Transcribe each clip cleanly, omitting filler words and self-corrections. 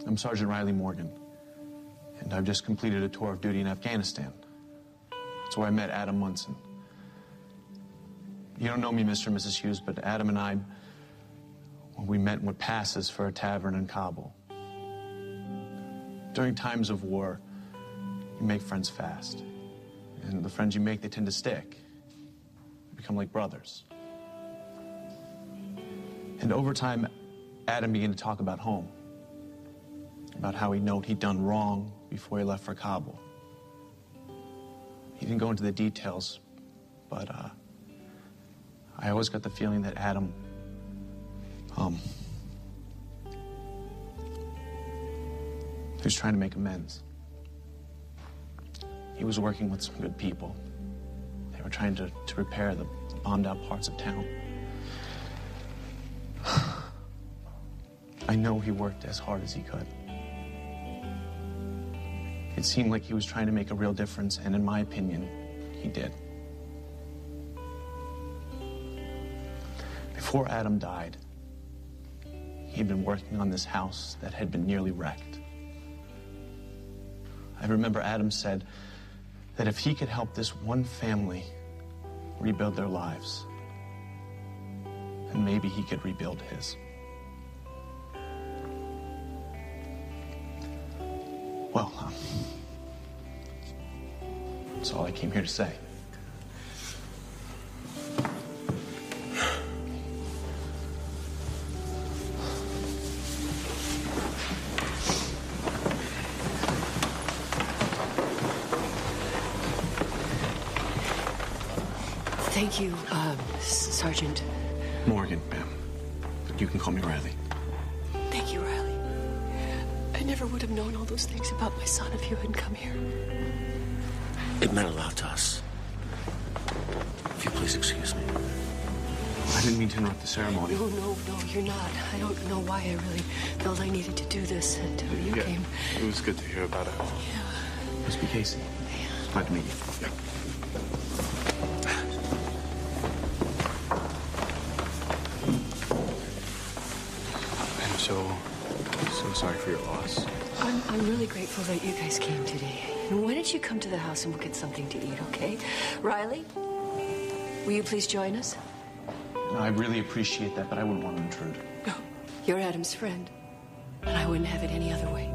I'm Sergeant Riley Morgan, and I've just completed a tour of duty in Afghanistan. That's where I met Adam Munson. You don't know me, Mr. and Mrs. Hughes, but Adam and I, well, we met in what passes for a tavern in Kabul. During times of war, you make friends fast. And the friends you make, they tend to stick. They become like brothers. And over time, Adam began to talk about home. About how he'd done wrong before he left for Kabul. He didn't go into the details, but I always got the feeling that Adam, he was trying to make amends. He was working with some good people. They were trying to repair the bombed out parts of town. I know he worked as hard as he could. It seemed like he was trying to make a real difference, and in my opinion, he did. Before Adam died, he'd been working on this house that had been nearly wrecked. I remember Adam said that if he could help this one family rebuild their lives, then maybe he could rebuild his. Well, that's all I came here to say. Thank you, Sergeant. Morgan, ma'am. But you can call me Riley. Thank you, Riley. I never would have known all those things about my son if you hadn't come here. It meant a lot to us. If you please excuse me. I didn't mean to interrupt the ceremony. No, you're not. I don't know why I really felt I needed to do this until you came. It was good to hear about it. Yeah. Must be Casey. Yeah. Glad to meet you. Yeah. So sorry for your loss. I'm really grateful that you guys came today. And why don't you come to the house and we'll get something to eat, okay? Riley, will you please join us? No, I really appreciate that, but I wouldn't want to intrude. No, you're Adam's friend, and I wouldn't have it any other way.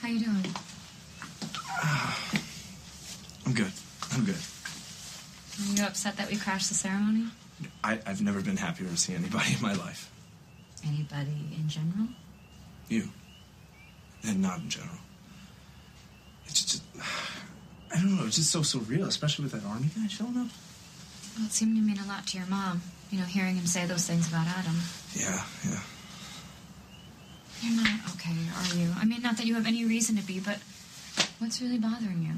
How you doing? I'm good. Are you upset that we crashed the ceremony? I've never been happier to see anybody in my life. Anybody in general? You. And not in general. It's just, I don't know, it's just so surreal, especially with that army guy showing up. Well, it seemed to mean a lot to your mom, hearing him say those things about Adam. Yeah. You're not okay, are you? I mean, not that you have any reason to be, but what's really bothering you?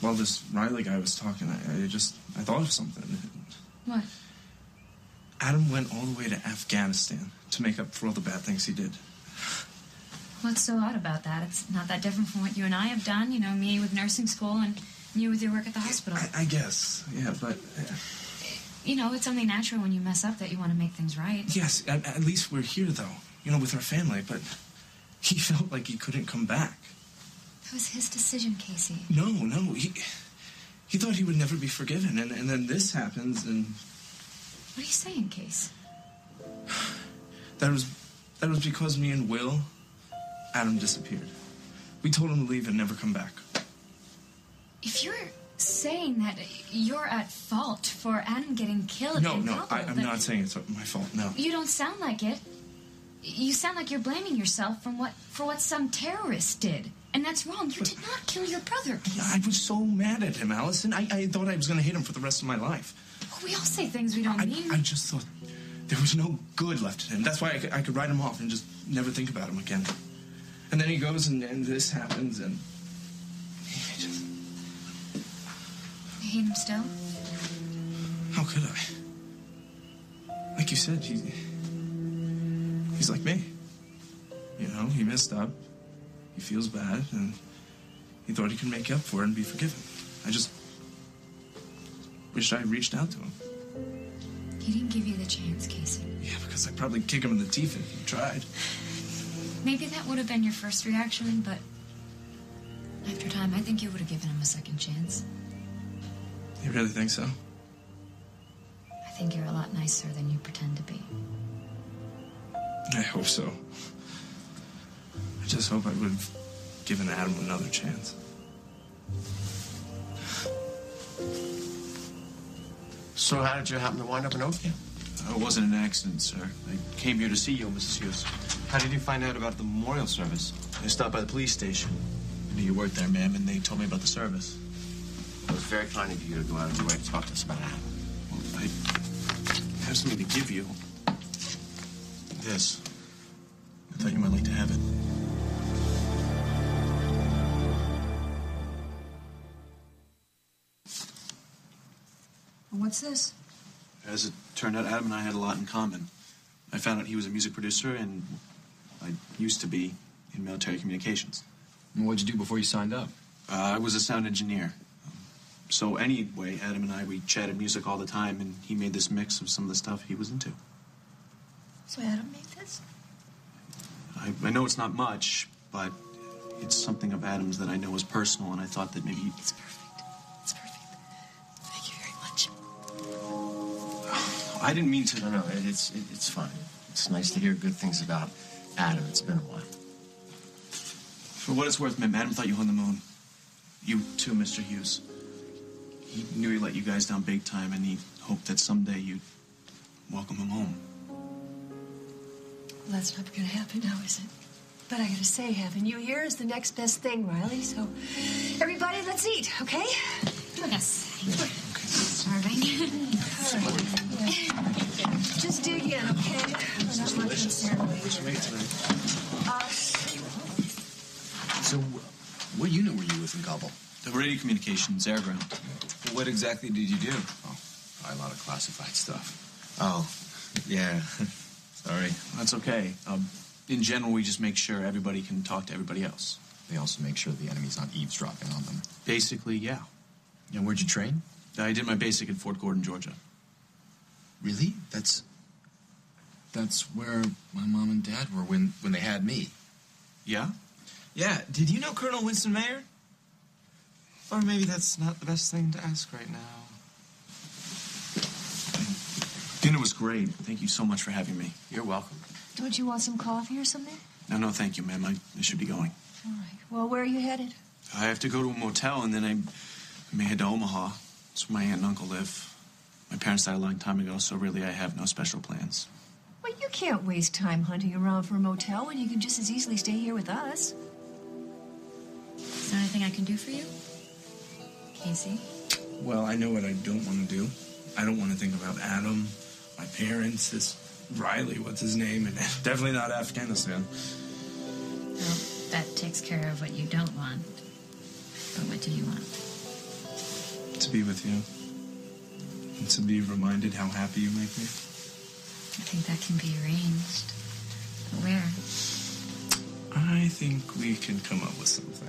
Well, this Riley guy was talking, I thought of something. What? Adam went all the way to Afghanistan to make up for all the bad things he did. What's so odd about that? It's not that different from what you and I have done, me with nursing school and you with your work at the hospital. I guess, yeah, but... it's only natural when you mess up that you want to make things right. Yes, at least we're here, though, with our family, but he felt like he couldn't come back. That was his decision, Casey. No, he thought he would never be forgiven, and then this happens, and... What are you saying, Case? That was because me and Will, Adam disappeared. We told him to leave and never come back. If you're saying that you're at fault for Adam getting killed in Kabul, I'm not saying it's my fault, no. You don't sound like it. You sound like you're blaming yourself for what some terrorist did. And that's wrong. You did not kill your brother, Casey. I was so mad at him, Allison. I thought I was going to hate him for the rest of my life. We all say things we don't mean. I just thought there was no good left in him. That's why I could write him off and just never think about him again. And then he goes and this happens and... You hate him still? How could I? Like you said, He's like me. You know, he messed up. He feels bad, and he thought he could make up for it and be forgiven. I just wished I had reached out to him. He didn't give you the chance, Casey. Yeah, because I'd probably kick him in the teeth if he tried. Maybe that would have been your first reaction, but after time, I think you would have given him a second chance. You really think so? I think you're a lot nicer than you pretend to be. I hope so. I just hope I would have given Adam another chance. So how did you happen to wind up in Oakdale? It wasn't an accident, sir. I came here to see you, Mrs. Hughes. How did you find out about the memorial service? I stopped by the police station. I knew you worked there, ma'am, and they told me about the service. It was very kind of you to go out of your way to talk to us about Adam. Well, I have something to give you. This. I thought you might like to have it. What's this? As it turned out, Adam and I had a lot in common. I found out he was a music producer, and I used to be in military communications. And what'd you do before you signed up? I was a sound engineer. So anyway, Adam and I, we chatted music all the time, and he made this mix of some of the stuff he was into. So Adam made this? I know it's not much, but it's something of Adam's that I know is personal, and I thought that maybe... It's perfect. It's perfect. Thank you very much. I didn't mean to... No, it's fine. It's nice to hear good things about Adam. It's been a while. For what it's worth, ma'am, Adam thought you hung the moon. You too, Mr. Hughes. He knew he let you guys down big time, and he hoped that someday you'd welcome him home. Well, that's not going to happen now, is it? But I got to say, having you here is the next best thing, Riley. So, everybody, let's eat, okay? Yes. Starving. All right. Just dig in, okay? We're not much concerned with So, what unit were you with in Kabul? The radio communications, air ground. What exactly did you do? Oh, a lot of classified stuff. Oh, yeah. Sorry. That's okay. In general, we just make sure everybody can talk to everybody else. They also make sure the enemy's not eavesdropping on them. Basically, yeah. And where'd you train? I did my basic at Fort Gordon, Georgia. Really? That's where my mom and dad were when they had me. Yeah? Yeah. Did you know Colonel Winston Mayer? Or maybe that's not the best thing to ask right now. Dinner was great. Thank you so much for having me. You're welcome. Don't you want some coffee or something? No, thank you, ma'am. I should be going. All right. Well, where are you headed? I have to go to a motel, and then I may head to Omaha. That's where my aunt and uncle live. My parents died a long time ago, so really I have no special plans. Well, you can't waste time hunting around for a motel when you can just as easily stay here with us. Is there anything I can do for you? Casey? Well, I know what I don't want to do. I don't want to think about Adam, my parents, this Riley, what's his name, and definitely not Afghanistan. Well, that takes care of what you don't want. But what do you want? To be with you. And to be reminded how happy you make me. I think that can be arranged. But where? I think we can come up with something.